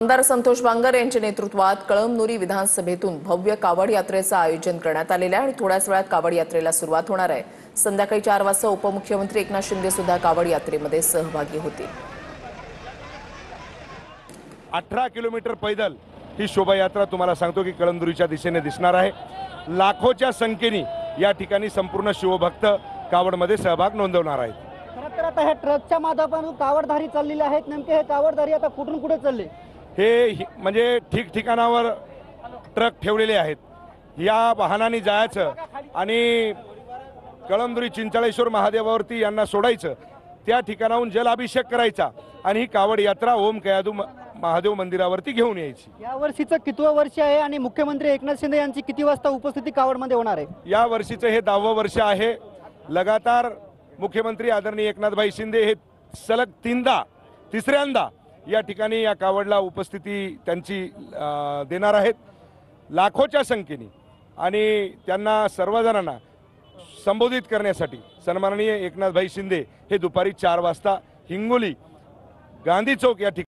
आमदार संतोष बांगर यांच्या नेतृत्वात कळमनुरी विधानसभेतून भव्य कावड यात्रेचं आयोजन करण्यात आलेलं आहे आणि थोड्याच वेळात कावड यात्रेला सुरुवात होणार आहे। संध्याकाळी 4 वाजता उपमुख्यमंत्री एकनाथ शिंदे सुद्धा कावड यात्रेमध्ये सहभागी होतील। 18 किलोमीटर पैदल ही शोभायात्रा तुम्हाला सांगतो की कळमनुरीच्या दिशेने दिसणार आहे। लाखोच्या संख्येने या ठिकाणी संपूर्ण शिवभक्त कावडमध्ये सहभाग नोंदवणार आहेत। खरं तर आता हे ट्रकच्या माध्यमातून कावडधारी चाललेले आहेत। नेमके हे कावडधारी आता कुठून कुठे चालले? हे म्हणजे ठिकठिकाणावर ट्रक ठेवलेले आहेत। या वाहनाने जायचं आणि कळमनुरी चिंचाळेश्वर महादेवावरती यांना सोडायचं, त्या ठिकाणाहून जलाभिषेक करायचा आणि ही कावड यात्रा ओम कयादू महादेव मंदिरावरती घेऊन यायची। या वर्षीचं कितवं वर्ष आहे आणि मुख्यमंत्री एकनाथ शिंदे यांची किती वाजता उपस्थिती कावडमध्ये होणार आहे? या वर्षीचं हे 10वं वर्ष आहे। लगातार मुख्यमंत्री आदरणीय एकनाथभाई शिंदे हे सलग तिसऱ्यांदा या ठिकाणी या कावडला उपस्थिती त्यांची देणार आहेत लाखोच्या संख्येने। आणि त्यांना सर्वजणांना संबोधित करण्यासाठी सन्माननीय एकनाथभाई शिंदे हे दुपारी 4 वाजता हिंगोली गांधी चौक या ठिकाणी